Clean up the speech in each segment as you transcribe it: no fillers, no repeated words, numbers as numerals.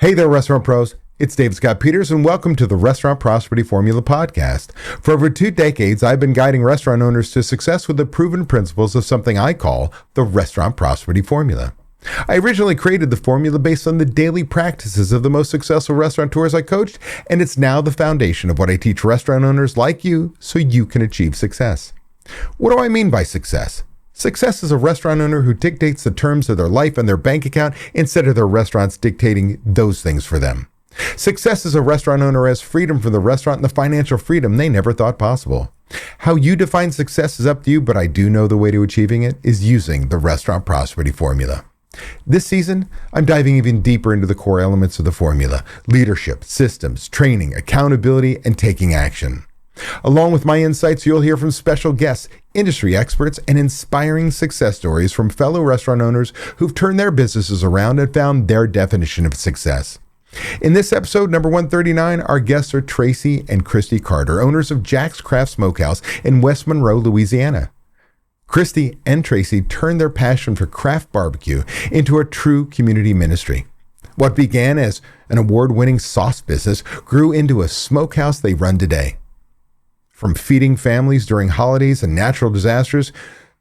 Hey there, restaurant pros. It's David Scott Peters, and welcome to the Restaurant Prosperity Formula podcast. For over 2 decades, I've been guiding restaurant owners to success with the proven principles of something I call the Restaurant Prosperity Formula. I originally created the formula based on the daily practices of the most successful restaurateurs I coached, and it's now the foundation of what I teach restaurant owners like you so you can achieve success. What do I mean by success? Success is a restaurant owner who dictates the terms of their life and their bank account instead of their restaurants dictating those things for them. Success is a restaurant owner who has freedom from the restaurant and the financial freedom they never thought possible. How you define success is up to you, but I do know the way to achieving it is using the Restaurant Prosperity Formula. This season, I'm diving even deeper into the core elements of the formula: leadership, systems, training, accountability, and taking action. Along with my insights, you'll hear from special guests, industry experts, and inspiring success stories from fellow restaurant owners who've turned their businesses around and found their definition of success. In this episode, number 139, our guests are Tracy and Kristi Carter, owners of Jack's Craft Smokehouse in West Monroe, Louisiana. Kristi and Tracy turned their passion for craft barbecue into a true community ministry. What began as an award-winning sauce business grew into a smokehouse they run today. From feeding families during holidays and natural disasters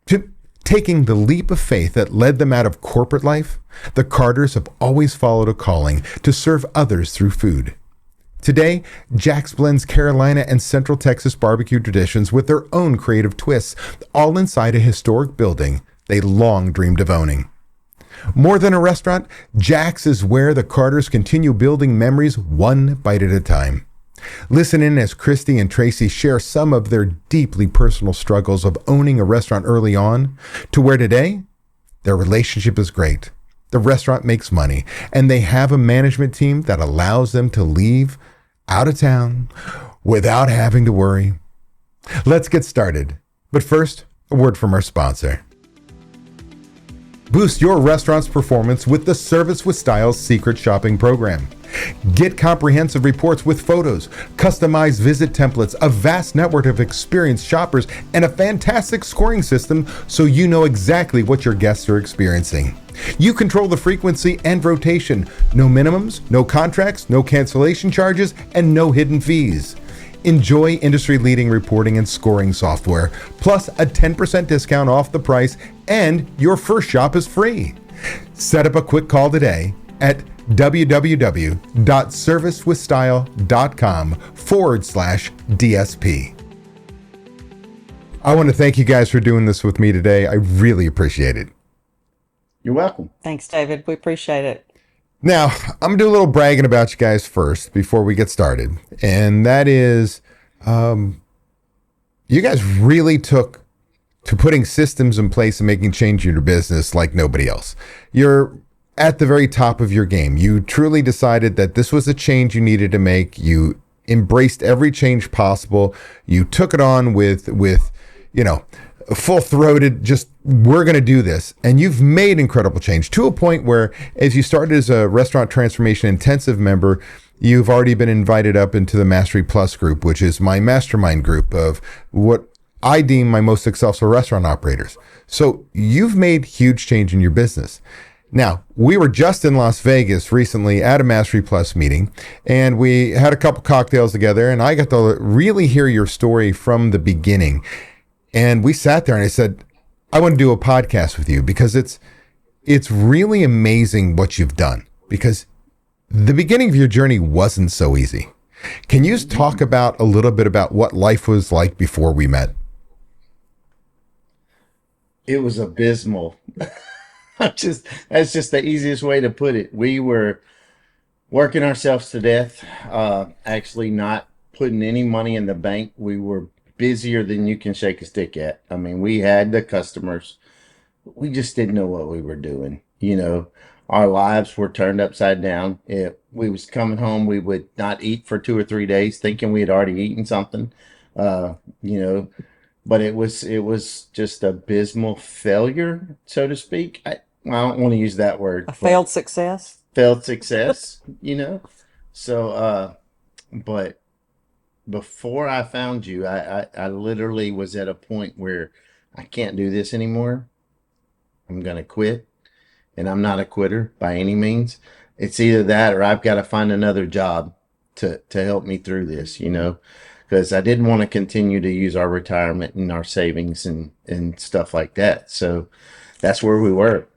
to taking the leap of faith that led them out of corporate life, the Carters have always followed a calling to serve others through food. Today, Jack's blends Carolina and Central Texas barbecue traditions with their own creative twists, all inside a historic building they long dreamed of owning. More than a restaurant, Jack's is where the Carters continue building memories one bite at a time. Listen in as Kristi and Tracy share some of their deeply personal struggles of owning a restaurant early on to where today their relationship is great. The restaurant makes money, and they have a management team that allows them to leave out of town without having to worry. Let's get started. But first, a word from our sponsor. Boost your restaurant's performance with the Service with Style's secret shopping program. Get comprehensive reports with photos, customized visit templates, a vast network of experienced shoppers, and a fantastic scoring system so you know exactly what your guests are experiencing. You control the frequency and rotation. No minimums, no contracts, no cancellation charges, and no hidden fees. Enjoy industry-leading reporting and scoring software, plus a 10% discount off the price, and your first shop is free. Set up a quick call today at www.servicewithstyle.com/DSP. I want to thank you guys for doing this with me today. I really appreciate it. You're welcome. Thanks, David. We appreciate it. Now, I'm going to do a little bragging about you guys first before we get started. And that is, you guys really took to putting systems in place and making change in your business like nobody else. You're at the very top of your game. You truly decided that this was a change you needed to make. You embraced every change possible. You took it on with full-throated, just, we're going to do this. And you've made incredible change to a point where, as you started as a restaurant transformation intensive member, you've already been invited up into the Mastery Plus group, which is my mastermind group of what I deem my most successful restaurant operators. So you've made huge change in your business. Now, we were just in Las Vegas recently at a Mastery Plus meeting, and we had a couple cocktails together, and I got to really hear your story from the beginning. And we sat there and I said, I want to do a podcast with you because it's really amazing what you've done, because the beginning of your journey wasn't so easy. Can you talk about a little bit about what life was like before we met? It was abysmal. That's just the easiest way to put it. We were working ourselves to death, actually not putting any money in the bank. We were busier than you can shake a stick at. I mean, we had the customers. We just didn't know what we were doing. Our lives were turned upside down. We was coming home, we would not eat for 2 or 3 days thinking we had already eaten something, but it was just abysmal failure, so to speak. I don't want to use that word. A failed success? Failed success, So, but before I found you, I literally was at a point where I can't do this anymore. I'm going to quit. And I'm not a quitter by any means. it's either that or I've got to find another job to help me through this, because I didn't want to continue to use our retirement and our savings and stuff like that. So that's where we were,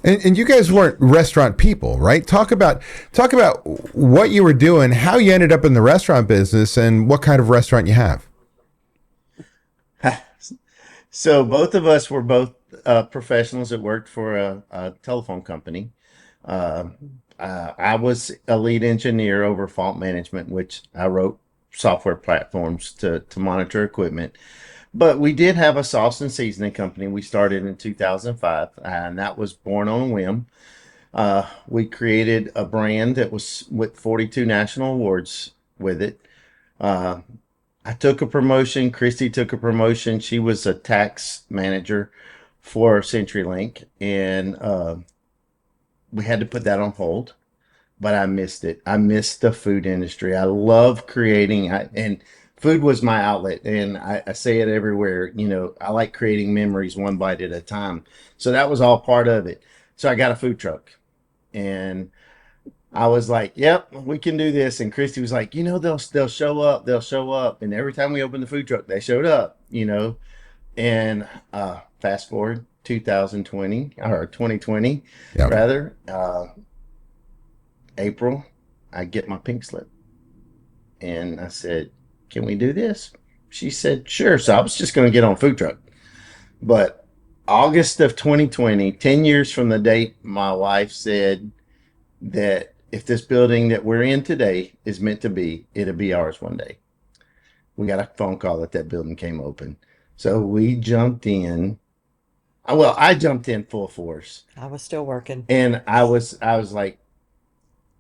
And you guys weren't restaurant people, right? Talk about what you were doing, how you ended up in the restaurant business, and what kind of restaurant you have. So both of us were both professionals that worked for a telephone company. Uh, I was a lead engineer over fault management, which I wrote software platforms to monitor equipment. But we did have a sauce and seasoning company. We started in 2005, and that was born on a whim. We created a brand that was with 42 national awards with it. Uh, I took a promotion. Kristi took a promotion. She was a tax manager for CenturyLink, and we had to put that on hold. But I missed it. I missed the food industry. I love creating, and food was my outlet. And I say it everywhere. I like creating memories one bite at a time. So that was all part of it. So I got a food truck, and I was like, "Yep, we can do this." And Christy was like, they'll show up, they'll show up." And every time we opened the food truck, they showed up. And fast forward 2020 or 2020, Yeah. rather, April, I get my pink slip, and I said, "Can we do this?" She said, "Sure." So I was just going to get on food truck, but August of 2020, 10 years from the date my wife said that if this building that we're in today is meant to be, it'll be ours one day. We got a phone call that building came open. So we jumped in. Well, I jumped in full force. I was still working. And I was like,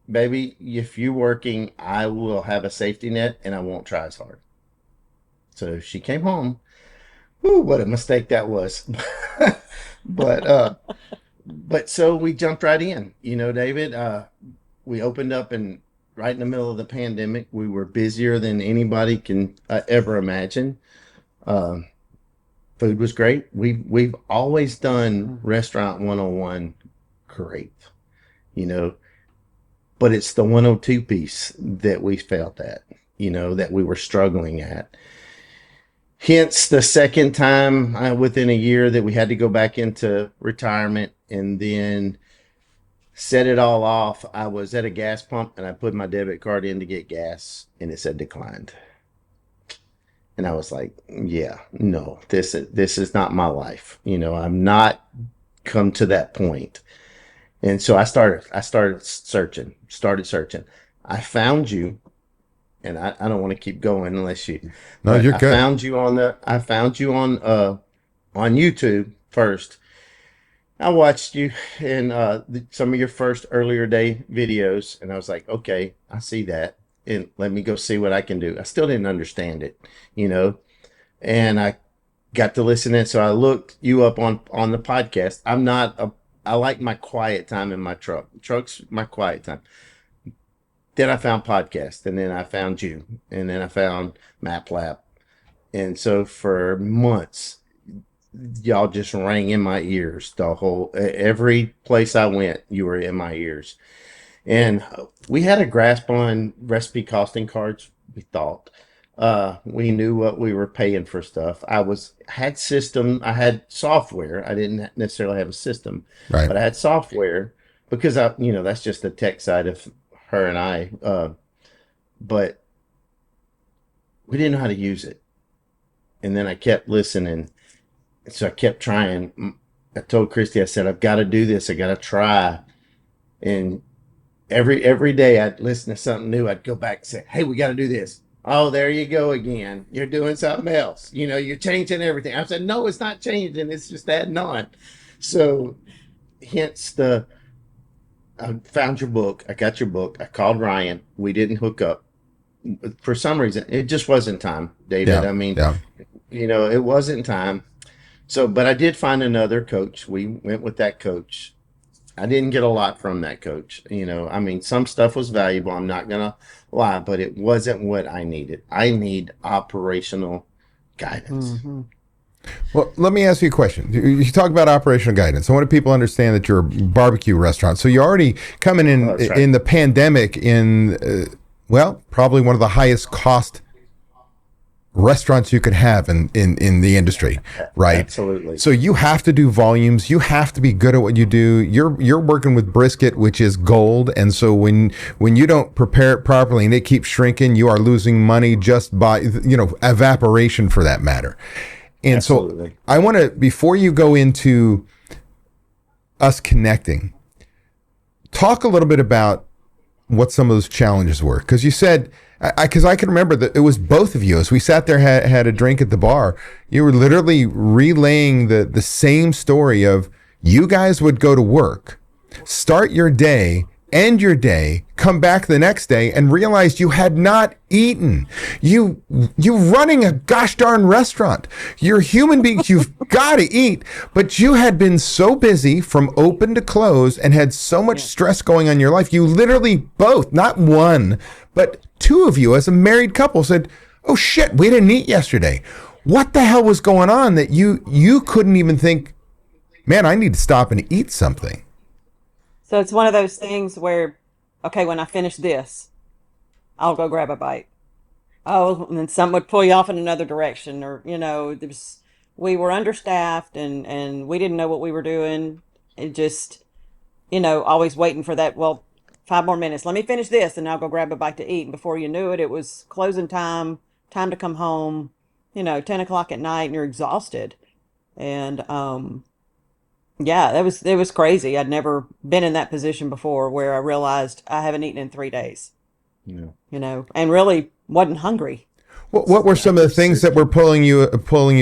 "Baby, if you're working, I will have a safety net and I won't try as hard." So she came home. Whew, what a mistake that was. but but so we jumped right in, David. We opened up and right in the middle of the pandemic. We were busier than anybody can ever imagine. Um, Food was great. We've always done restaurant 101 great, you know, but it's the 102 piece that we felt at, that we were struggling at. Hence the second time within a year that we had to go back into retirement and then set it all off. I was at a gas pump and I put my debit card in to get gas and it said declined. And I was like, yeah, no, this is not my life. I'm not come to that point. And so I started searching. I found you, and I don't want to keep going unless you. No, But you're I good. found you on YouTube first. I watched you in some of your first earlier day videos, and I was like, okay, I see that, and let me go see what I can do. I still didn't understand it, you know, and I got to listen in. So I looked you up on the podcast. I like my quiet time in my truck. Truck's my quiet time. Then I found podcast, and then I found you, and then I found MapLab, and so for months y'all just rang in my ears. Every place I went, you were in my ears. And we had a grasp on recipe costing cards. We thought we knew what we were paying for stuff. I had software. I didn't necessarily have a system, Right. but I had software because that's just the tech side of her and I. But we didn't know how to use it. And then I kept listening. So I kept trying. I told Christy, I said, I've got to do this. I got to try. And every day I'd listen to something new. I'd go back and say, hey, we got to do this. Oh, there you go again. You're doing something else. You're changing everything. I said, no, it's not changing. It's just adding on. So hence I found your book. I got your book. I called Ryan. We didn't hook up. For some reason, it just wasn't time, David. Yeah. I mean, Yeah. it wasn't time. So, but I did find another coach. We went with that coach. I didn't get a lot from that coach. I mean, some stuff was valuable. I'm not going to lie, but it wasn't what I needed. I need operational guidance. Hmm. Well, let me ask you a question. You talk about operational guidance. I want people to understand that you're a barbecue restaurant. So you're already coming Oh, that's right. in the pandemic in, well, probably one of the highest cost restaurants you could have in the industry, right? Absolutely. So you have to do volumes. You have to be good at what you do. You're working with brisket, which is gold, and so when you don't prepare it properly and it keeps shrinking, you are losing money just by evaporation for that matter. And so Absolutely. I want to, before you go into us connecting, talk a little bit about what some of those challenges were, because you said, because I can remember that it was both of you as we sat there, had a drink at the bar. You were literally relaying the same story of, you guys would go to work, start your day, end your day, come back the next day, and realized you had not eaten. You running a gosh darn restaurant. You're human beings. You've got to eat, but you had been so busy from open to close and had so much Yeah. stress going on in your life. You literally both, not one, but two of you as a married couple said, "Oh shit, we didn't eat yesterday. What the hell was going on that you couldn't even think, man, I need to stop and eat something." So it's one of those things where, okay, when I finish this, I'll go grab a bite. Oh, and then some would pull you off in another direction, or we were understaffed and we didn't know what we were doing. It just, always waiting for that. Well, 5 more minutes. Let me finish this, and I'll go grab a bite to eat. And before you knew it, it was closing time, time to come home. 10 o'clock at night, and you're exhausted. And yeah, it was crazy. I'd never been in that position before, where I realized I haven't eaten in 3 days. Yeah. And really wasn't hungry. What were some of the things that were pulling you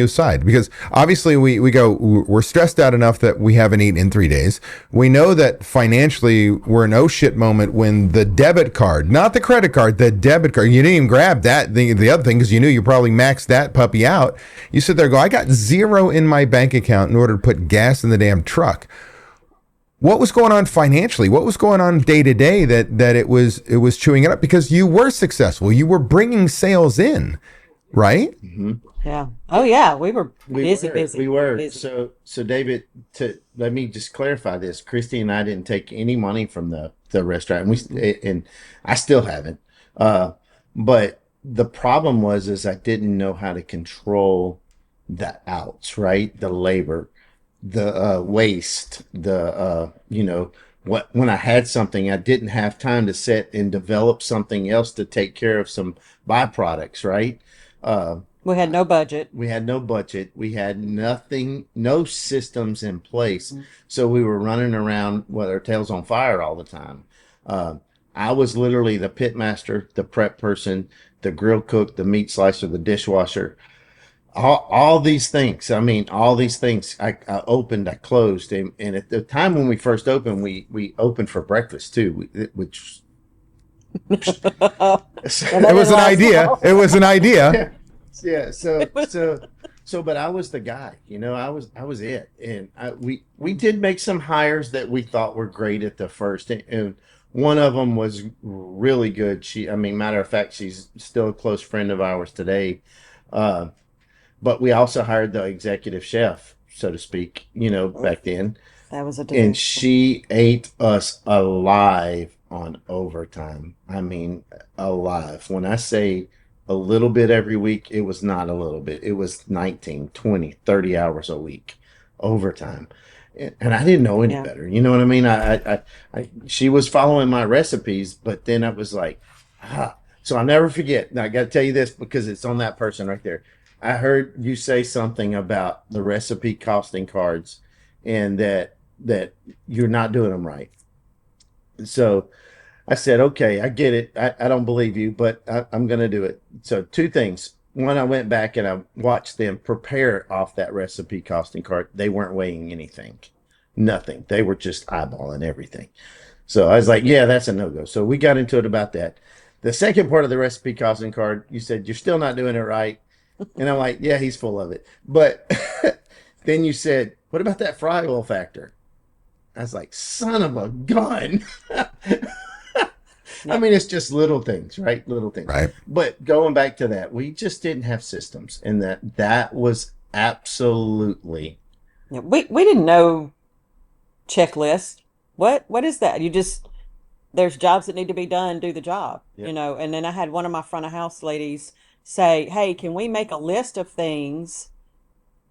aside? Because obviously we go, we're stressed out enough that we haven't eaten in 3 days. We know that financially we're an oh shit moment when the debit card, not the credit card, the debit card, you didn't even grab that the other thing because you knew you probably maxed that puppy out. You sit there and go, I got zero in my bank account in order to put gas in the damn truck. What was going on financially? What was going on day to day that it was chewing it up? Because you were successful, you were bringing sales in, right? Hmm. Yeah. Oh yeah, we were We busy, were, we busy, were. busy. So David, to let me just clarify this. Christy and I didn't take any money from the restaurant, and and I still haven't. Uh, but the problem is I didn't know how to control the outs, right? The labor, the waste, the what when I had something, I didn't have time to sit and develop something else to take care of some byproducts, right? Uh, We had no budget. we had no budget. We had nothing, no systems in place. So we were running around with our tails on fire all the time. Uh, I was literally the pit master, the prep person, the grill cook, the meat slicer, the dishwasher, all these things. I mean, all these things. I opened, I closed, and at the time when we first opened, we opened for breakfast too, which Yeah, that It was didn't an last idea. long. It was an idea. yeah, yeah. It was, But I was the guy. I was it, and we did make some hires that we thought were great at the first, and one of them was really good. I mean, matter of fact, she's still a close friend of ours today. Uh, but we also hired the executive chef, so to speak. Back then, that was a and disaster. she ate us alive on overtime. I mean, alive. When I say a little bit every week, it was not a little bit. It was 19, 20, 30 hours a week overtime. And I didn't know any Yeah. better. You know what I mean? She was following my recipes, but then I was like, ah. So I'll never forget. Now, I got to tell you this because it's on that person right there. I heard you say something about the recipe costing cards and that you're not doing them right. So I said, okay, I get it. I don't believe you, but I'm going to do it. So two things. One, I went back and I watched them prepare off that recipe costing card. They weren't weighing anything, nothing. They were just eyeballing everything. So I was like, yeah, that's a no go. So we got into it about that. The second part of the recipe costing card, you said, you're still not doing it right. And I'm like, yeah, he's full of it. But then you said, what about that fry oil factor? I was like, son of a gun. I Yep. mean, it's just little things, right? Little things. Right. But going back to that, we just didn't have systems, and that was Absolutely. Yeah, we didn't know checklist. What is that? You just there's jobs that need to be done, do the job, Yep. And then I had one of my front of house ladies say, "Hey, can we make a list of things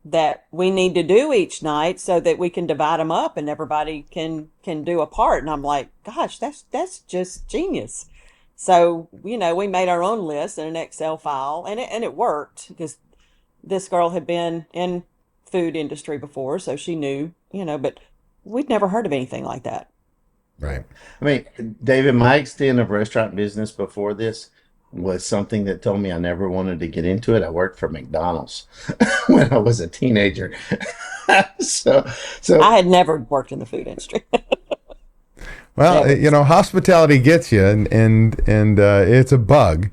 that we need to do each night so that we can divide them up and everybody can do a part?" And I'm like, "Gosh, that's just genius." So, we made our own list in an Excel file, and it worked because this girl had been in food industry before, so she knew, but we'd never heard of anything like that. Right. I mean, David, my extent of restaurant business before this was something that told me I never wanted to get into it. I worked for McDonald's when I was a teenager. so, so I had never worked in the food industry. Well, Never. hospitality gets you, and it's a bug.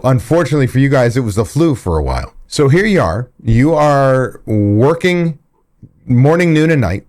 Unfortunately for you guys, it was the flu for a while. So here you are. You are working morning, noon, and night,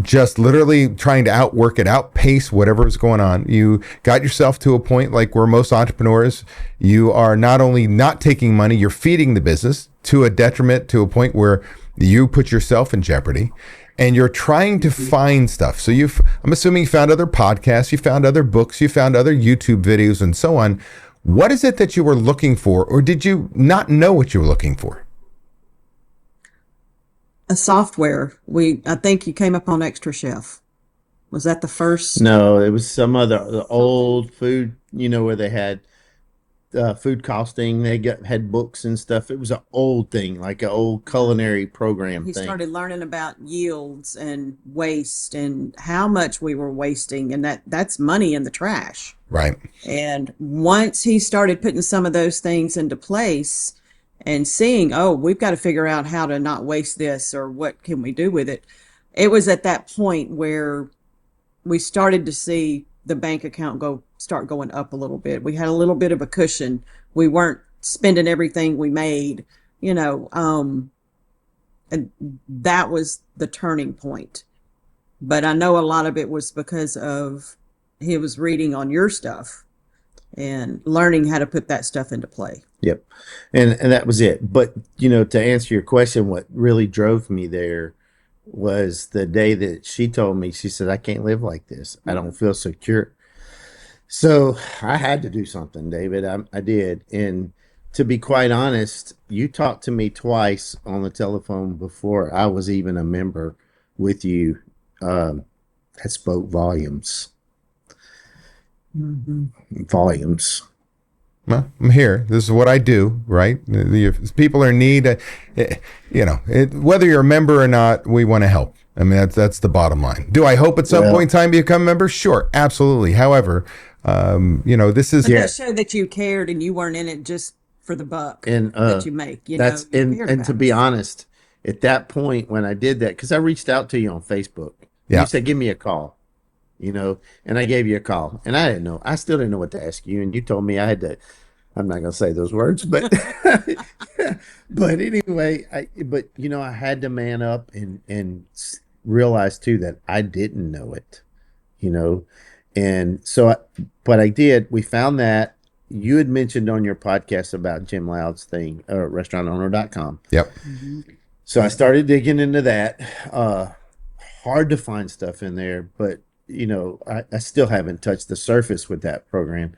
just literally trying to outpace whatever's going on. You got yourself to a point like where most entrepreneurs, you are not only not taking money, you're feeding the business to a detriment, to a point where you put yourself in jeopardy. And you're trying to find stuff. So I'm assuming you found other podcasts, you found other books, you found other YouTube videos and so on. What is it that you were looking for, or did you not know what you were looking for? A software. I think you came up on Extra Chef. Was that the first? no, it was some other the old food, where they had food costing. They had books and stuff. It was an old thing, like an old culinary program He thing. started learning about yields and waste and how much we were wasting, and that's money in the trash. Right. And once he started putting some of those things into place and seeing, oh, we've got to figure out how to not waste this, or what can we do with it? It was at that point where we started to see the bank account start going up a little bit. We had a little bit of a cushion. We weren't spending everything we made, and that was the turning point. But I know a lot of it was because of he was reading on your stuff and learning how to put that stuff into play. Yep. And that was it. But, to answer your question, what really drove me there was the day that she told me, she said, "I can't live like this. I don't feel secure." So I had to do something, David. I did. And to be quite honest, you talked to me twice on the telephone before I was even a member with you. That spoke volumes. Mm-hmm. Volumes. Well, I'm here. This is what I do, right? If people are in need, whether you're a member or not, we want to help. I mean, that's the bottom line. Do I hope at some point in time you become a member? Sure, absolutely. However, this is... But that showed that you cared and you weren't in it just for the buck And that you make. that's and to be honest, at that point when I did that, because I reached out to you on Facebook. Yeah. You said, "Give me a call," and I gave you a call, and I still didn't know what to ask you, and you told me I had to. I'm not going to say those words, but but anyway, I had to man up and realize too that I didn't know it, and so but I did. We found that you had mentioned on your podcast about Jim Loud's thing, restaurantowner.com. Yep. Mm-hmm. So I started digging into that. Hard to find stuff in there, but I still haven't touched the surface with that program.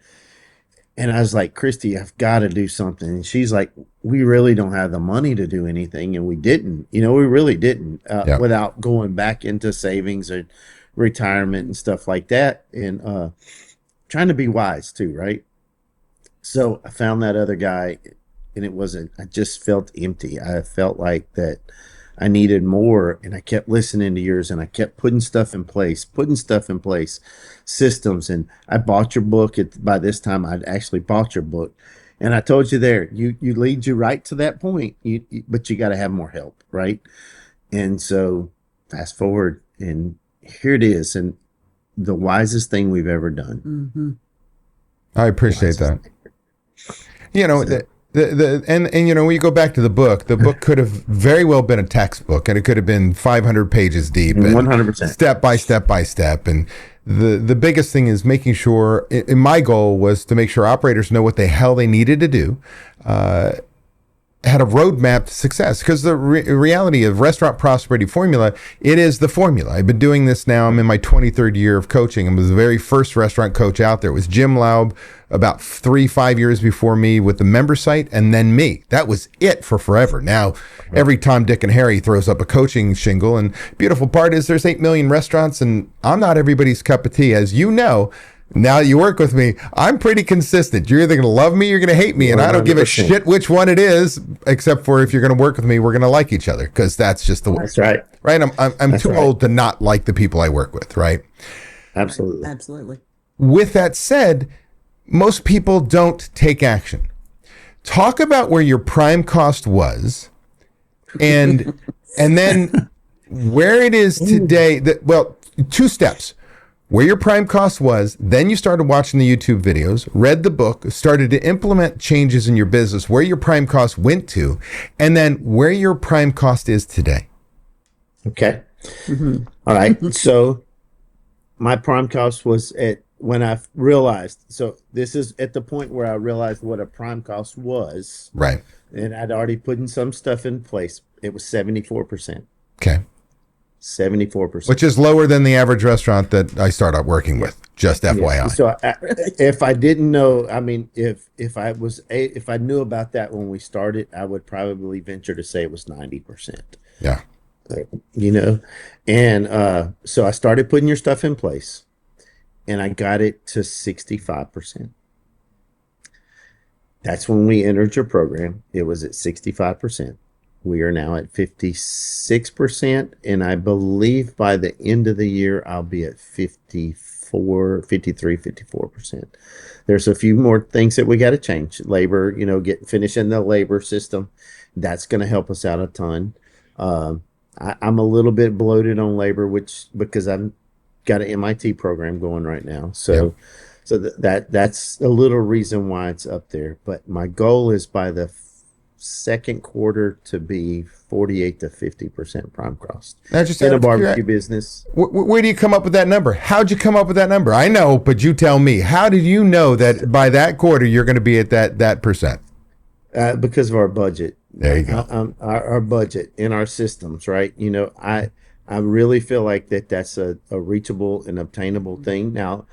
And I was like, "Kristi, I've got to do something." And she's like, "We really don't have the money to do anything." And we didn't, we really didn't, without going back into savings or retirement and stuff like that. And trying to be wise too, right? So I found that other guy, and I just felt empty. I felt like that I needed more, and I kept listening to yours, and I kept putting stuff in place, systems. And I bought your book. By this time, I'd actually bought your book, and I told you there, you lead you right to that point. But you got to have more help, right? And so, fast forward, and here it is, and the wisest thing we've ever done. Mm-hmm. I appreciate that. When you go back to the book could have very well been a textbook, and it could have been 500 pages deep, 100%, step by step. And the biggest thing is making sure. And my goal was to make sure operators know what the hell they needed to do, had a roadmap to success, because the reality of restaurant prosperity formula, it is the formula. I've been doing this now. I'm in my 23rd year of coaching. I was the very first restaurant coach out there. It was Jim Laub about 5 years before me with the member site, and then me. That was it for forever. Now, every Tom, Dick, and Harry throws up a coaching shingle, and beautiful part is there's 8 million restaurants, and I'm not everybody's cup of tea, as you know. Now that you work with me, I'm pretty consistent. You're either going to love me or you're going to hate me. And 100%. I don't give a shit which one it is, except for if you're going to work with me, we're going to like each other, because that's just the way. That's right. Right? I'm too old to not like the people I work with, right? Absolutely. Absolutely. With that said, most people don't take action. Talk about where your prime cost was and then where it is today. Well, 2 steps. Where your prime cost was, then you started watching the YouTube videos, read the book, started to implement changes in your business, where your prime cost went to, and then where your prime cost is today. Okay. All right. So my prime cost was at when I realized, so this is at the point where I realized what a prime cost was. Right. And I'd already put in some stuff in place. It was 74%. Okay. 74%. Which is lower than the average restaurant that I start out working with, just FYI. Yes. So if I didn't know, I mean, if I knew about that when we started, I would probably venture to say it was 90%. Yeah. You know, and so I started putting your stuff in place, and I got it to 65%. That's when we entered your program. It was at 65%. We are now at 56%, and I believe by the end of the year, I'll be at 54%. There's a few more things that we got to change. Labor, you know, finishing the labor system. That's going to help us out a ton. I'm a little bit bloated on labor, because I've got an MIT program going right now. So, that's a little reason why it's up there. But my goal is by the second quarter to be 48 to 50% prime cost in a barbecue business. Where do you come up with that number? How'd you come up with that number? I know, but you tell me. How did you know that by that quarter you're going to be at that percent? Because of our budget. There you go. Our budget in our systems, right? You know, I really feel like that's a reachable and obtainable thing. Now,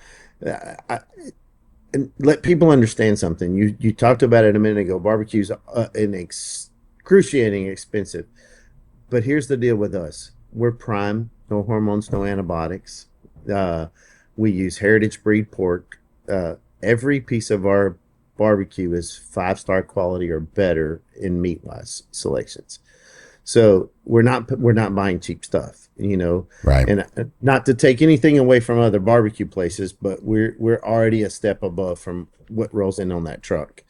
and let people understand something. You talked about it a minute ago. Barbecue's an excruciating expensive. But here's the deal with us. We're prime, no hormones, no antibiotics. We use heritage breed pork. Every piece of our barbecue is 5-star quality or better in meat-wise selections. So we're not buying cheap stuff, you know. Right. And not to take anything away from other barbecue places, but we're already a step above from what rolls in on that truck.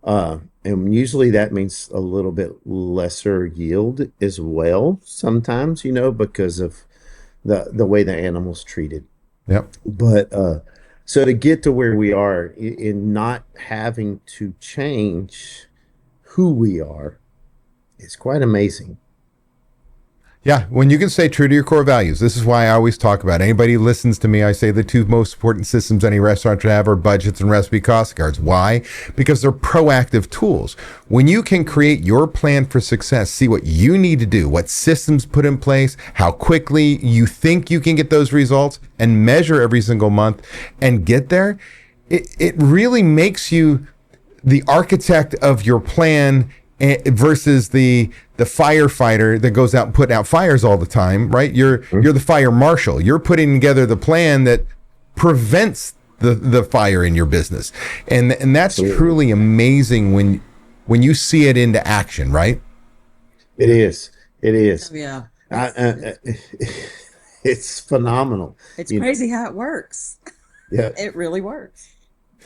And usually that means a little bit lesser yield as well sometimes, you know, because of the way the animal's treated. Yep. But so to get to where we are in not having to change who we are, it's quite amazing. Yeah, when you can stay true to your core values. This is why I always talk about it. Anybody who listens to me, I say the 2 most important systems any restaurant should have are budgets and recipe cost cards. Why? Because they're proactive tools. When you can create your plan for success, see what you need to do, what systems put in place, how quickly you think you can get those results, and measure every single month and get there, it really makes you the architect of your plan versus the firefighter that goes out and putting out fires all the time, right? You're the fire marshal. You're putting together the plan that prevents the fire in your business, and that's truly amazing when you see it into action, right? It is. Yeah. It's phenomenal. It's crazy how it works. Yeah, it really works.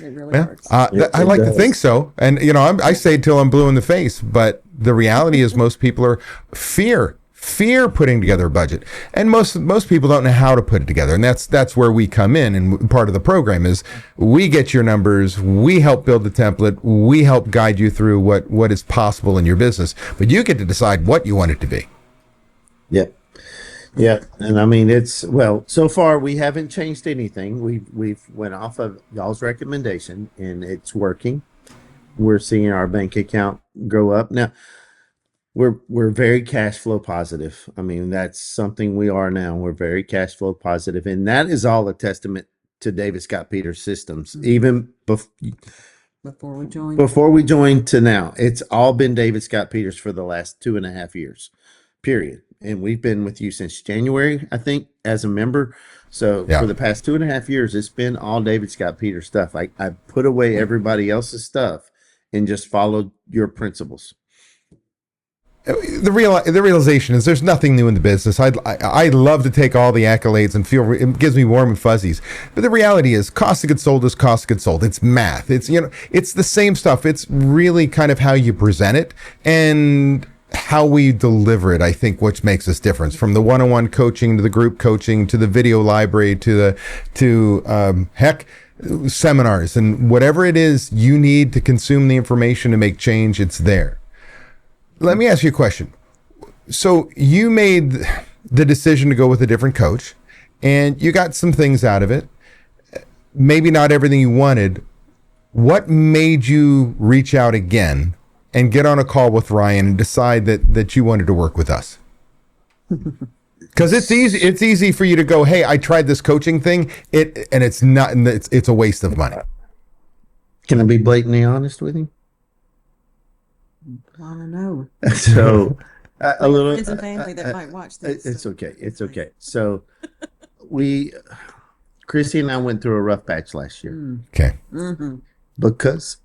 It really works. I like to think so. And, you know, I say it till I'm blue in the face, but the reality is most people are fear putting together a budget. And most people don't know how to put it together. And that's where we come in. And part of the program is we get your numbers. We help build the template. We help guide you through what is possible in your business. But you get to decide what you want it to be. Yeah. And I mean, so far we haven't changed anything. We've went off of y'all's recommendation and it's working. we're seeing our bank account grow up. Now, we're very cash flow positive. I mean, that's something we are now. We're very cash flow positive, and that is all a testament to David Scott Peters systems. Even before we joined to now, it's all been David Scott Peters for the last 2.5 years, period. And we've been with you since January, I think, as a member. So Yeah. for the past 2.5 years, it's been all David Scott Peters stuff. I put away everybody else's stuff and just followed your principles. The realization is there's nothing new in the business. I love to take all the accolades and feel it gives me warm and fuzzies. But the reality is, cost of goods sold is cost of goods sold. It's math. It's it's the same stuff. It's really kind of how you present it and how we deliver it. I think which makes us different. From the one-on-one coaching to the group coaching to the video library to heck, seminars and whatever it is you need to consume the information to make change. It's there. Let me ask you a question. So you made the decision to go with a different coach and you got some things out of it. Maybe not everything you wanted. What made you reach out again and get on a call with Ryan and decide that you wanted to work with us? Because it's easy for you to go, hey, I tried this coaching thing, it's a waste of money. Can I be blatantly honest with you? I don't know. So a little friends and family that might watch this. It's okay. It's okay. So Kristi and I went through a rough patch last year. Okay. Mm-hmm. Because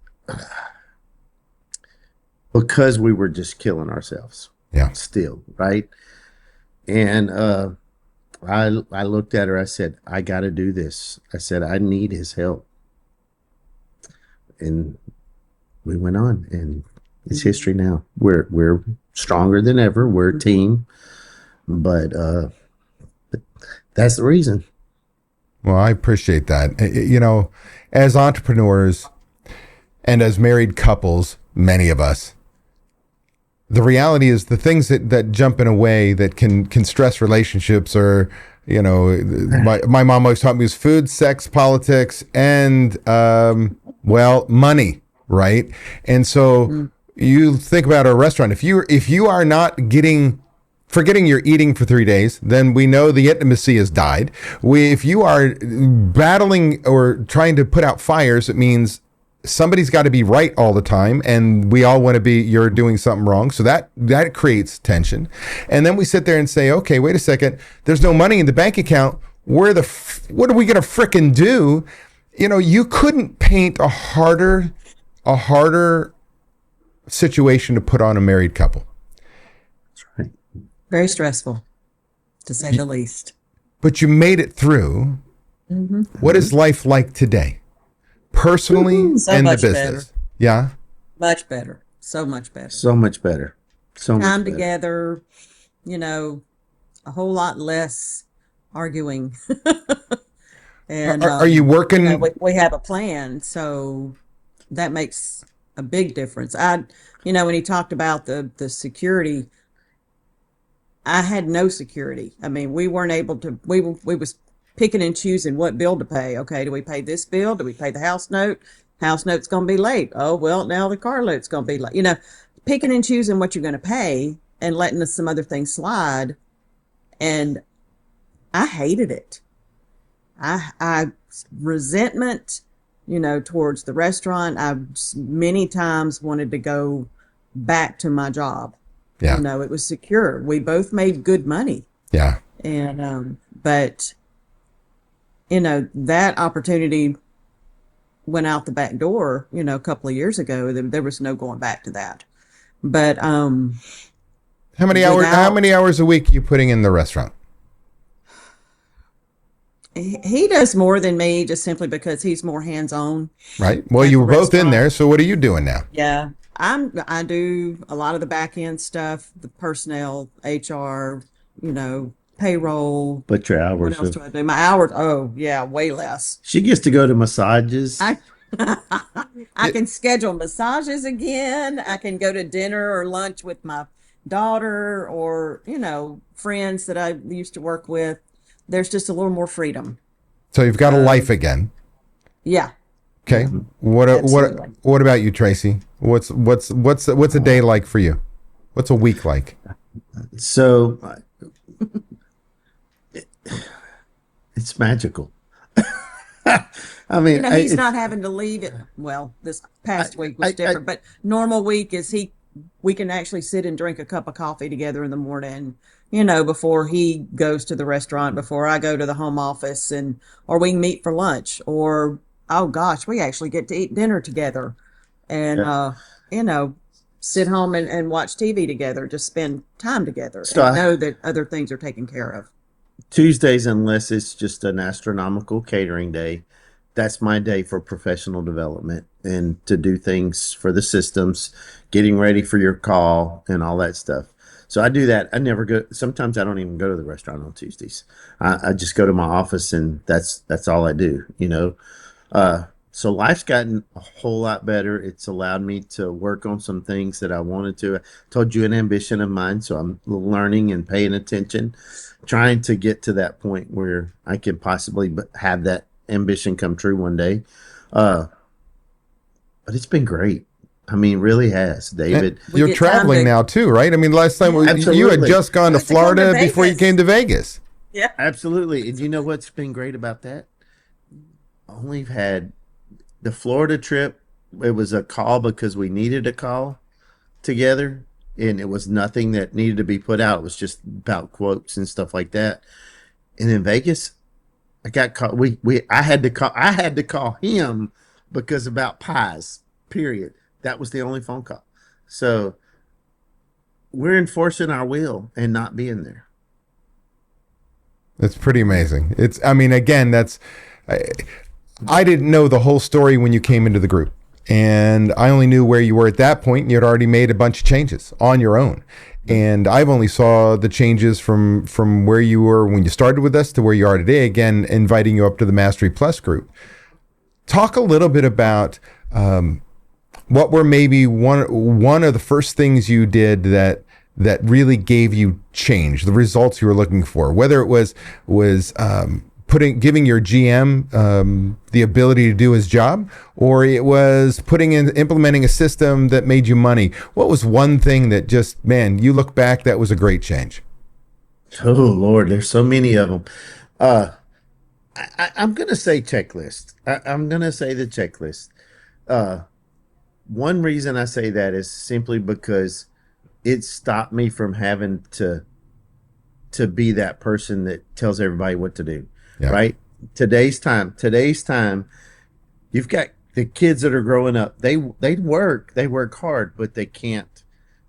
we were just killing ourselves. Yeah. Still, right? And I looked at her. I said, I got to do this. I said, I need his help. And we went on, and it's history now. We're stronger than ever. We're a team, but that's the reason. Well, I appreciate that. As entrepreneurs and as married couples, many of us, the reality is the things that jump in a way that can stress relationships are, my mom always taught me was food, sex, politics, and, money, right? And so you think about a restaurant. If you are not forgetting you're eating for 3 days, then we know the intimacy has died. If you are battling or trying to put out fires, it means somebody's got to be right all the time, and we all want to be, you're doing something wrong. So that creates tension. And then we sit there and say, okay, wait a second, there's no money in the bank account. What are we going to frickin' do? You couldn't paint a harder situation to put on a married couple. That's right. Very stressful, to say the least. But you made it through. Mm-hmm. What is life like today? Personally so and the much business. Better. Yeah. Much better. So much better. So much better. So much time better. Together, a whole lot less arguing. And are you working? We have a plan, so that makes a big difference. When he talked about the security, I had no security. I mean, we weren't able to. We was picking and choosing what bill to pay. Okay, do we pay this bill? Do we pay the house note? House note's going to be late. Oh, well, now the car note's going to be late. Picking and choosing what you're going to pay and letting some other things slide. And I hated it. I resentment, towards the restaurant. I many times wanted to go back to my job. Yeah. It was secure. We both made good money. Yeah. And, but that opportunity went out the back door, a couple of years ago. There was no going back to that. But how many hours a week are you putting in the restaurant? He does more than me, just simply because he's more hands-on. Right. Well, you were both in there, so what are you doing now? Yeah, I do a lot of the back end stuff, the personnel, HR, payroll. But your hours. What else do I do? My hours. Oh yeah, way less. She gets to go to massages. I can schedule massages again. I can go to dinner or lunch with my daughter or, friends that I used to work with. There's just a little more freedom. So you've got a life again. Yeah. Okay. What Absolutely. what about you, Tracy? What's a day like for you? What's a week like? So it's magical. I You mean, know, I, he's it's not having to leave it. Well, this I, past week was I different, but normal week is we can actually sit and drink a cup of coffee together in the morning, you know, before he goes to the restaurant, before I go to the home office, or we can meet for lunch, or, oh gosh, we actually get to eat dinner together and, yeah. you know, sit home and watch TV together, just spend time together So and know that other things are taken care of. Tuesdays, unless it's just an astronomical catering day, that's my day for professional development and to do things for the systems, getting ready for your call and all that stuff. So I do that. I never go. Sometimes I don't even go to the restaurant on Tuesdays. I just go to my office and that's all I do. So life's gotten a whole lot better. It's allowed me to work on some things that I wanted to. I told you an ambition of mine, so I'm learning and paying attention, trying to get to that point where I can possibly have that ambition come true one day. Uh, but it's been great. I mean, it really has, And David. We you're get time traveling to, now too, right? I mean, last time yeah, you had Absolutely. just gone we to get to come to Florida before you came Vegas. to Vegas. Yeah. Absolutely. And you know what's been great about that? Only had the Florida trip. It was a call because we needed a call together, and it was nothing that needed to be put out. It was just about quotes and stuff like that. And in Vegas, I got called. I had to call him because about pies. Period. That was the only phone call. So we're enforcing our will and not being there. It's pretty amazing. I mean, again, I, I didn't know the whole story when you came into the group. And I only knew where you were at that point, and you'd already made a bunch of changes on your own. And I've only saw the changes from where you were when you started with us to where you are today, again, inviting you up to the Mastery Plus group. Talk a little bit about what were maybe one of the first things you did that really gave you change, the results you were looking for, whether it was giving your GM the ability to do his job, or it was implementing a system that made you money. What was one thing that just, man, you look back, that was a great change? Oh Lord, there's so many of them. Uh, I'm gonna say checklist. I'm gonna say the checklist. Uh, One reason I say that is simply because it stopped me from having to be that person that tells everybody what to do. Yeah. Right? Today's time, you've got the kids that are growing up. They work hard, but they can't.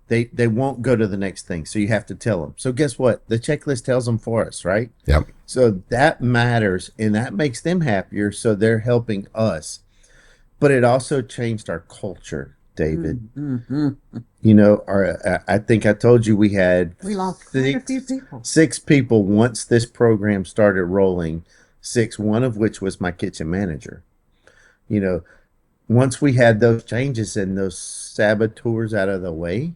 They won't go to the next thing. So you have to tell them. So guess what? The checklist tells them for us, right? Yep. So that matters, and that makes them happier. So they're helping us. But it also changed our culture, David. Mm-hmm. I think I told you we had We lost quite a few people. six people once this program started rolling. Six, one of which was my kitchen manager. You know, once we had those changes and those saboteurs out of the way,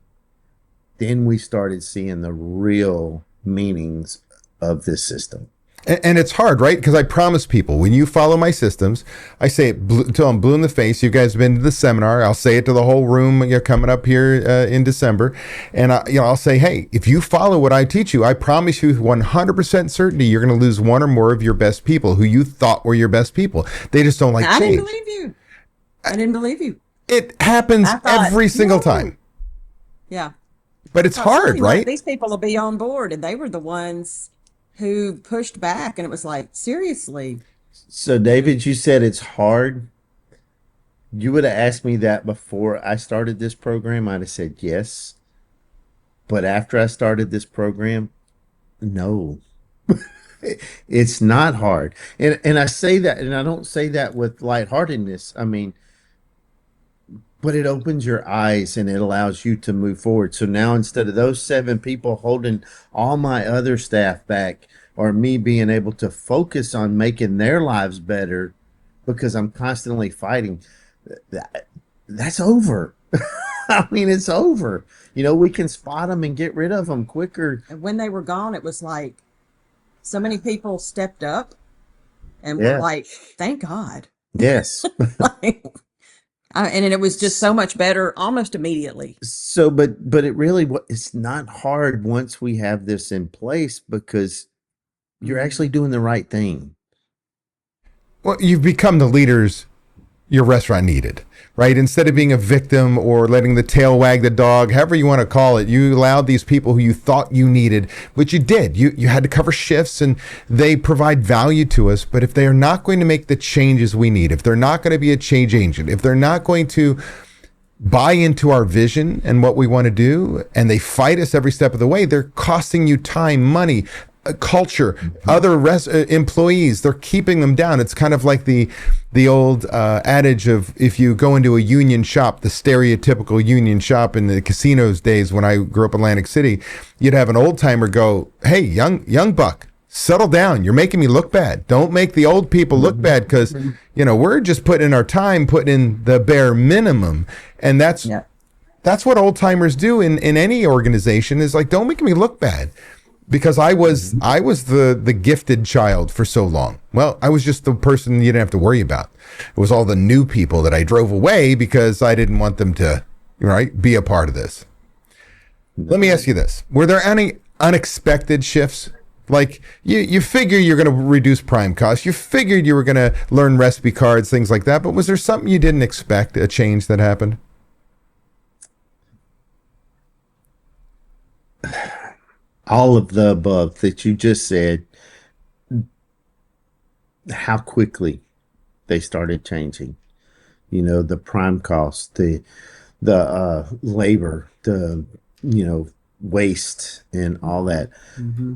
then we started seeing the real meanings of this system. And it's hard, right? Because I promise people, when you follow my systems, I say it until I'm blue in the face. You guys have been to the seminar. I'll say it to the whole room. You're coming up here in December, and I'll say, hey, if you follow what I teach you, I promise you, 100% certainty, you're going to lose one or more of your best people who you thought were your best people. They just don't like I didn't change. believe you. I didn't believe you. It happens I thought, every single no. time, Yeah. but it's I thought hard, surely one of right? these people will be on board, and they were the ones who pushed back, and it was like, seriously. So, David, you said it's hard. You would have asked me that before I started this program. I'd have said yes. But after I started this program, no. It's not hard. And I say that, and I don't say that with lightheartedness. I mean, but it opens your eyes and it allows you to move forward. So now instead of those seven people holding all my other staff back, or me being able to focus on making their lives better because I'm constantly fighting, that's over. I mean, it's over. We can spot them and get rid of them quicker. And when they were gone, it was like so many people stepped up and were Yeah. like, thank God. Yes. And it was just so much better almost immediately. So, but it really, it's not hard once we have this in place because you're actually doing the right thing. Well, you've become the leaders your restaurant needed, right? Instead of being a victim or letting the tail wag the dog, however you want to call it, you allowed these people who you thought you needed, which you did. You had to cover shifts and they provide value to us. But if they are not going to make the changes we need, if they're not going to be a change agent, if they're not going to buy into our vision and what we want to do, and they fight us every step of the way, they're costing you time, money, culture, other employees. They're keeping them down. It's kind of like the old adage of, if you go into a union shop, the stereotypical union shop in the casinos days when I grew up in Atlantic City, you'd have an old timer go, "Hey, young buck, settle down. You're making me look bad. Don't make the old people look bad, because we're just putting in our time, putting in the bare minimum." And that's what old timers do in any organization, is like, don't make me look bad. Because I was the gifted child for so long. Well, I was just the person you didn't have to worry about. It was all the new people that I drove away because I didn't want them to, be a part of this. Let me ask you this. Were there any unexpected shifts? Like you figure you're going to reduce prime costs. You figured you were going to learn recipe cards, things like that. But was there something you didn't expect, a change that happened? All of the above that you just said, how quickly they started changing. The prime cost, the labor, the waste, and all that. Mm-hmm.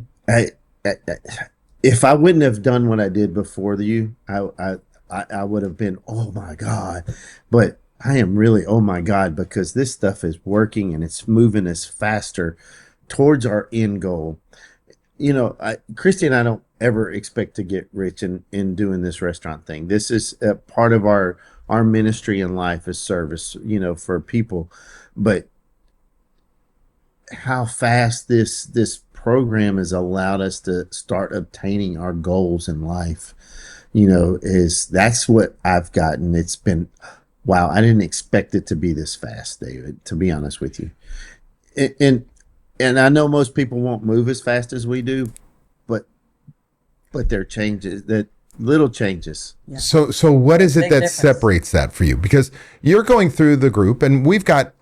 If I wouldn't have done what I did before you, I would have been, oh my God. But I am really, oh my God, because this stuff is working and it's moving us faster towards our end goal. Kristi and I don't ever expect to get rich in doing this restaurant thing. This is a part of our ministry in life, is service, for people. But how fast this program has allowed us to start obtaining our goals in life, that's what I've gotten. It's been, wow, I didn't expect it to be this fast, David, to be honest with you. And I know most people won't move as fast as we do, but there are changes, that little changes. Yeah. So what is it that separates that for you? Because you're going through the group, and we've got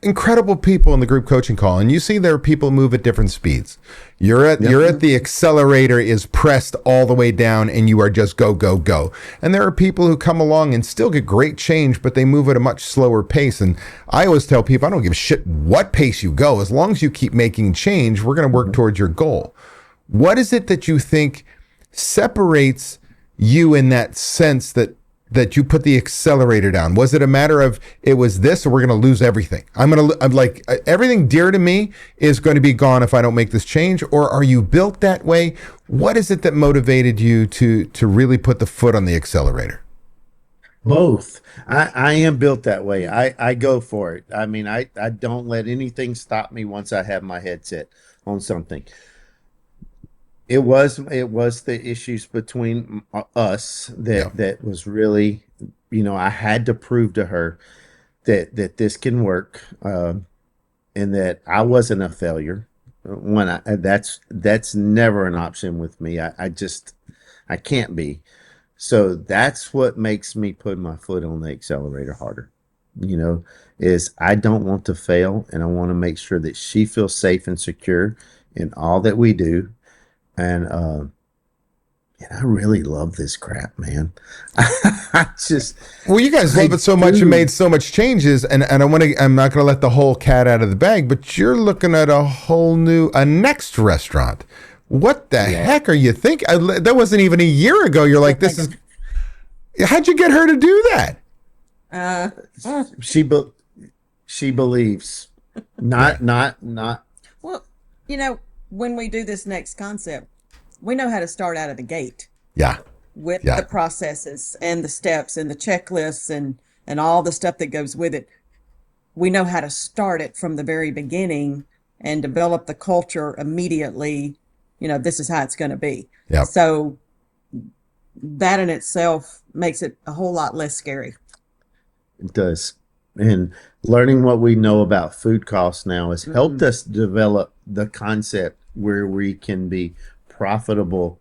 incredible people in the group coaching call, and you see there are people move at different speeds. You're at the accelerator is pressed all the way down, and you are just go, go, go. And there are people who come along and still get great change, but they move at a much slower pace. And I always tell people, I don't give a shit what pace you go. As long as you keep making change, we're going to work towards your goal. What is it that you think separates you in that sense that you put the accelerator down? Was it a matter of, it was this, or we're going to lose everything? I'm like, everything dear to me is going to be gone if I don't make this change? Or are you built that way? What is it that motivated you to really put the foot on the accelerator? Both. I am built that way. I go for it. I mean, I don't let anything stop me once I have my head set on something. It was the issues between us that was really, I had to prove to her that this can work, and that I wasn't a failure. That's never an option with me. I can't be. So that's what makes me put my foot on the accelerator harder. Is I don't want to fail, and I want to make sure that she feels safe and secure in all that we do. And I really love this crap, man. Well, you guys love it so much and made so much changes, and I'm not going to let the whole cat out of the bag, but you're looking at a next restaurant. What the heck are you thinking? That wasn't even a year ago. You're like, how'd you get her to do that? She believes, not. Well, when we do this next concept, we know how to start out of the gate. Yeah. With the processes and the steps and the checklists and all the stuff that goes with it. We know how to start it from the very beginning and develop the culture immediately. This is how it's going to be. Yep. So that in itself makes it a whole lot less scary. It does. And learning what we know about food costs now has helped us develop the concept where we can be profitable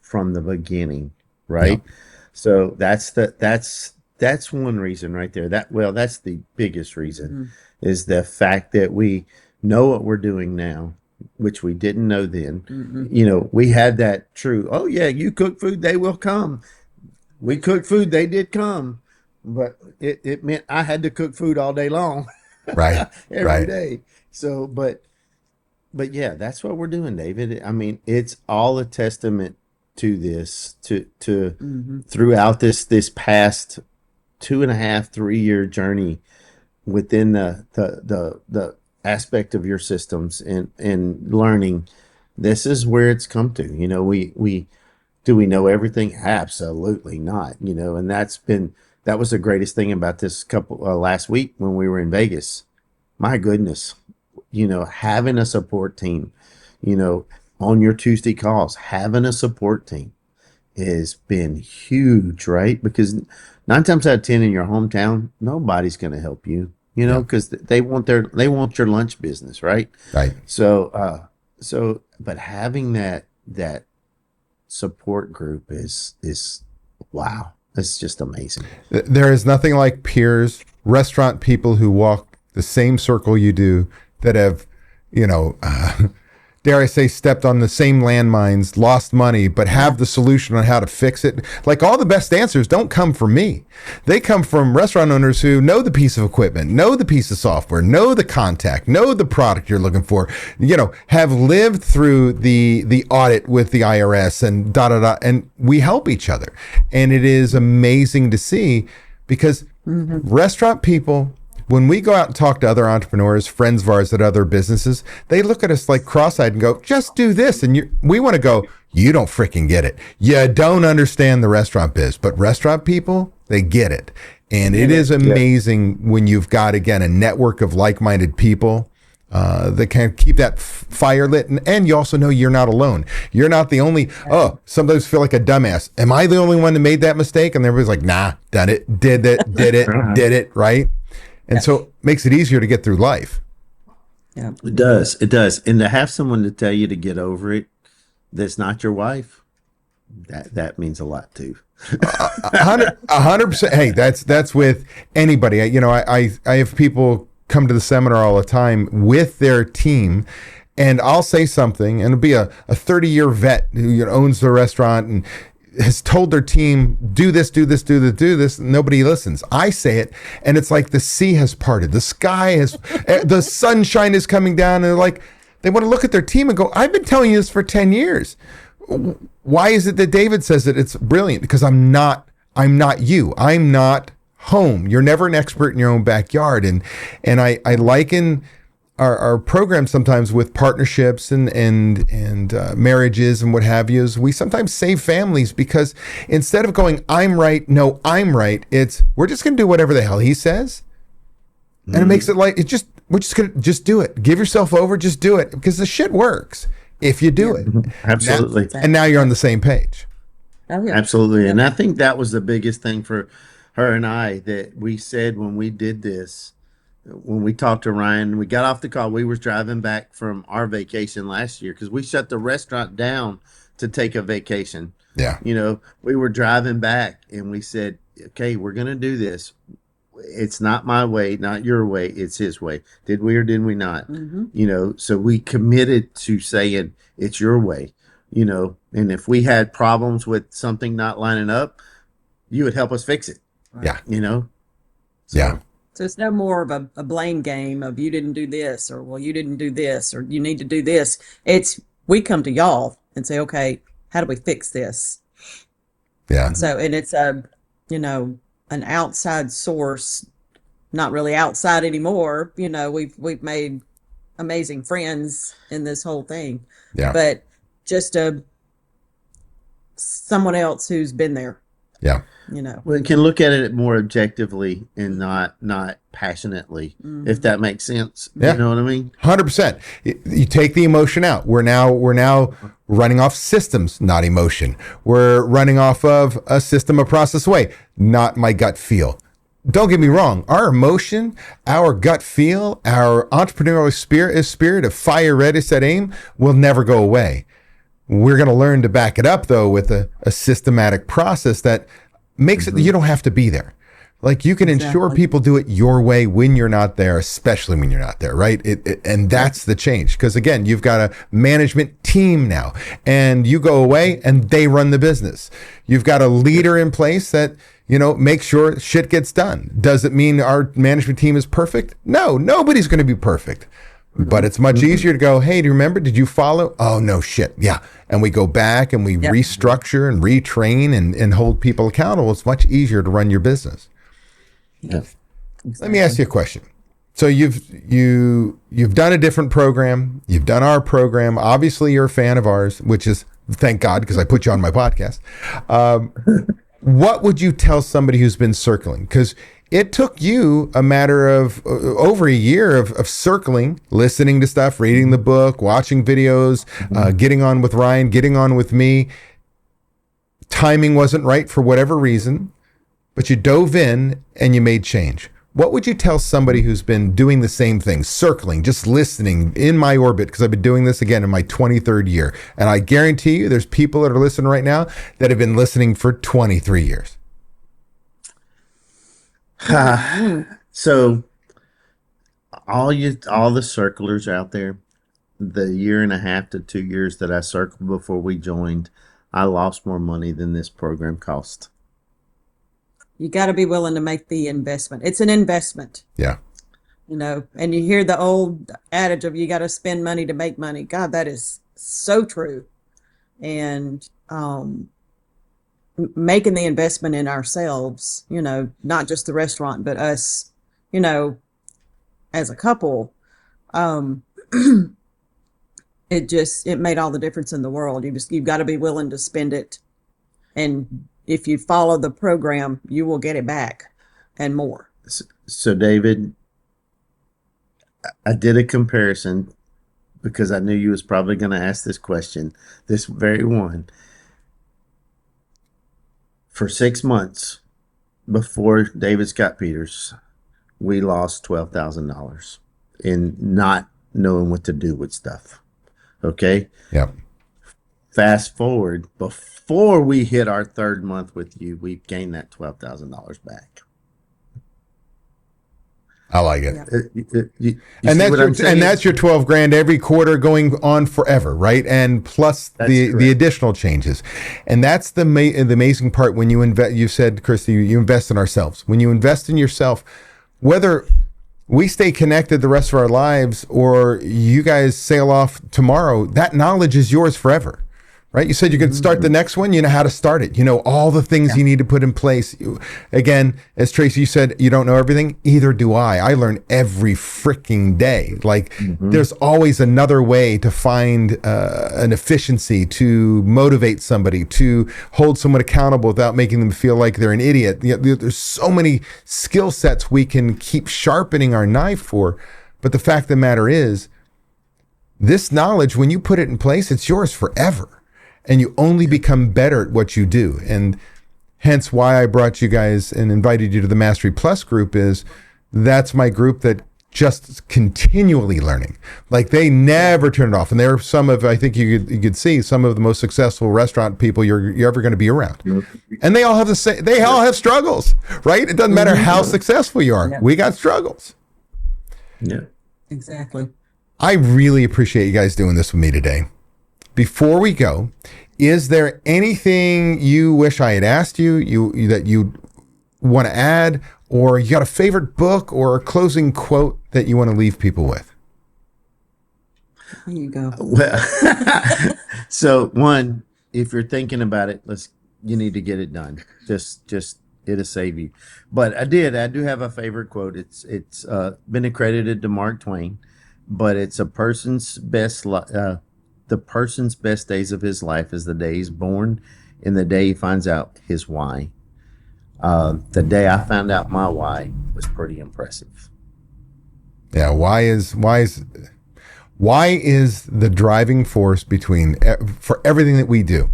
from the beginning, Yeah. right? So that's one reason right there. That's the biggest reason is the fact that we know what we're doing now, which we didn't know then. We had that true, oh yeah, you cook food, they will come. We cooked food, they did come, but it meant I had to cook food all day long, Right. every Right. day. So, but yeah, that's what we're doing, David. I mean, it's all a testament to this, to throughout this past 2.5, 3 year journey within the aspect of your systems and learning. This is where it's come to. We do we know everything? Absolutely not. And that was the greatest thing about this couple last week when we were in Vegas. My goodness, having a support team, on your Tuesday calls, having a support team has been huge, right? Because 9 times out of 10 in your hometown, nobody's going to help you, Yeah. because they want your lunch business, right? Right. But having that support group is wow. It's just amazing. There is nothing like peers, restaurant people who walk the same circle you do, that have, you know, dare I say, stepped on the same landmines, lost money, but have the solution on how to fix it. Like, all the best answers don't come from me. They come from restaurant owners who know the piece of equipment, know the piece of software, know the contact, know the product you're looking for, have lived through the audit with the IRS and and we help each other. And it is amazing to see, because restaurant people, when we go out and talk to other entrepreneurs, friends of ours at other businesses, they look at us like cross-eyed and go, just do this. And we want to go, you don't freaking get it. You don't understand the restaurant biz. But restaurant people, they get it. And it is amazing when you've got, again, a network of like-minded people that can keep that fire lit. And you also know you're not alone. You're not the only, sometimes feel like a dumbass. Am I the only one that made that mistake? And everybody's like, nah, done it, did it, right? And so it makes it easier to get through life. Yeah. It does. It does. And to have someone to tell you to get over it that's not your wife, that means a lot too. 100%. Hey, that's with anybody. I have people come to the seminar all the time with their team, and I'll say something, and it'll be a 30-year vet who owns the restaurant and has told their team, do this, do this, do this, do this. Nobody listens. I say it, and it's like the sea has parted. The sky has, the sunshine is coming down, and they're like, they want to look at their team and go, I've been telling you this for 10 years. Why is it that David says that it's brilliant? Because I'm not you. I'm not home. You're never an expert in your own backyard. And I liken our program sometimes with partnerships and marriages and what have you. Is we sometimes save families, because instead of going, I'm right, no, I'm right, it's, we're just going to do whatever the hell he says. And it makes it like, we're just going to just do it. Give yourself over, just do it, because the shit works if you do it. Absolutely. And now you're on the same page. Oh, yeah. Absolutely. And I think that was the biggest thing for her and I that we said when we did this. When we talked to Ryan, we got off the call. We were driving back from our vacation last year, because we shut the restaurant down to take a vacation. Yeah. We were driving back and we said, okay, we're going to do this. It's not my way, not your way. It's his way. Did we or did we not? So we committed to saying it's your way, and if we had problems with something not lining up, you would help us fix it. Yeah. So it's no more of a blame game of you didn't do this, or, well, you didn't do this, or you need to do this. It's, we come to y'all and say, okay, how do we fix this? Yeah. So, and it's an outside source, not really outside anymore. We've made amazing friends in this whole thing. Yeah. But just someone else who's been there Yeah. you know. We can look at it more objectively and not passionately, if that makes sense. Yeah. You know what I mean? 100%. You take the emotion out. We're now running off systems, not emotion. We're running off of a system, a process way, not my gut feel. Don't get me wrong. Our emotion, our gut feel, our entrepreneurial spirit of fire, ready, set, aim will never go away. We're going to learn to back it up, though, with a systematic process that makes it, you don't have to be there. Like you can ensure people do it your way when you're not there, especially when you're not there, right? And that's the change. Because again, you've got a management team now and you go away and they run the business. You've got a leader in place that, make sure shit gets done. Does it mean our management team is perfect? No, nobody's going to be perfect. But it's much easier to go, hey, do you remember? Did you follow? Oh, no shit. Yeah. And we go back and we restructure and retrain and hold people accountable. It's much easier to run your business. Yeah. Let me ask you a question. So you've done a different program. You've done our program. Obviously, you're a fan of ours, which is, thank God, because I put you on my podcast. What would you tell somebody who's been circling? Because it took you a matter of over a year of circling, listening to stuff, reading the book, watching videos, getting on with Ryan, getting on with me. Timing wasn't right for whatever reason, but you dove in and you made change. What would you tell somebody who's been doing the same thing, circling, just listening in my orbit? Because I've been doing this again in my 23rd year. And I guarantee you there's people that are listening right now that have been listening for 23 years. So all the circlers out there, the year and a half to 2 years that I circled before we joined, I lost more money than this program cost. You got to be willing to make the investment. It's an investment. Yeah. And you hear the old adage of you got to spend money to make money. God, that is so true. And making the investment in ourselves, not just the restaurant, but us, as a couple, it made all the difference in the world. You've got to be willing to spend it. And if you follow the program, you will get it back and more. So David, I did a comparison because I knew you was probably going to ask this question, this very one. For 6 months before David Scott Peters, we lost $12,000 in not knowing what to do with stuff. Okay? Yeah. Fast forward, before we hit our third month with you, we gained that $12,000 back. I like it. And that's your 12 grand every quarter going on forever, right? And plus the additional changes. And that's the amazing part when you invest. You said, Kristi, you invest in ourselves. When you invest in yourself, whether we stay connected the rest of our lives or you guys sail off tomorrow, that knowledge is yours forever. Right? You said you could start the next one. You know how to start it. You know all the things you need to put in place. Again, as Tracy, you said, you don't know everything. Either do I. I learn every freaking day. Like there's always another way to find an efficiency, to motivate somebody, to hold someone accountable without making them feel like they're an idiot. There's so many skill sets we can keep sharpening our knife for. But the fact of the matter is, this knowledge, when you put it in place, it's yours forever. And you only become better at what you do. And hence why I brought you guys and invited you to the Mastery Plus group is that's my group that just continually learning. Like they never turn it off. And they're some of, I think you could see some of the most successful restaurant people you're ever going to be around. And they all have the same, they all have struggles, right? It doesn't matter how successful you are. We got struggles. Yeah, exactly. I really appreciate you guys doing this with me today. Before we go, is there anything you wish I had asked you that you want to add, or you got a favorite book or a closing quote that you want to leave people with? There you go. Well, so one, if you're thinking about it, you need to get it done. Just it'll save you. But I do have a favorite quote. It's been accredited to Mark Twain, but it's the person's best days of his life is the day he's born and the day he finds out his why. The day I found out my why was pretty impressive. Yeah, why is the driving force for everything that we do.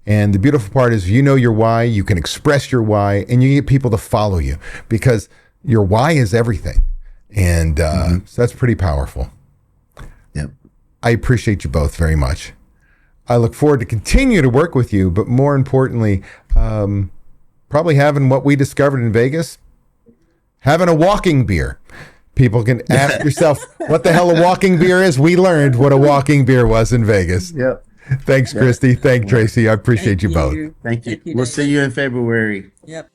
And the beautiful part is, you know your why, you can express your why, and you get people to follow you because your why is everything. And so that's pretty powerful. Yep. I appreciate you both very much. I look forward to continue to work with you, but more importantly, probably having what we discovered in Vegas, having a walking beer. People can ask yourself what the hell a walking beer is. We learned what a walking beer was in Vegas. Yep. Thanks, Kristi. Thank Tracy. I appreciate you both. Thank you. Thank you, We'll Dave. see you in February. Yep.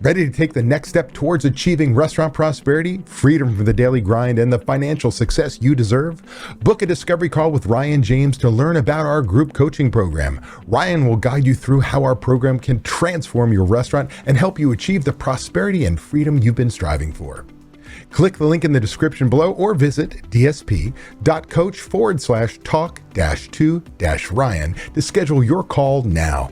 Ready to take the next step towards achieving restaurant prosperity, freedom from the daily grind, and the financial success you deserve? Book a discovery call with Ryan James to learn about our group coaching program. Ryan will guide you through how our program can transform your restaurant and help you achieve the prosperity and freedom you've been striving for. Click the link in the description below or visit dsp.coach/talk-to-Ryan to schedule your call now.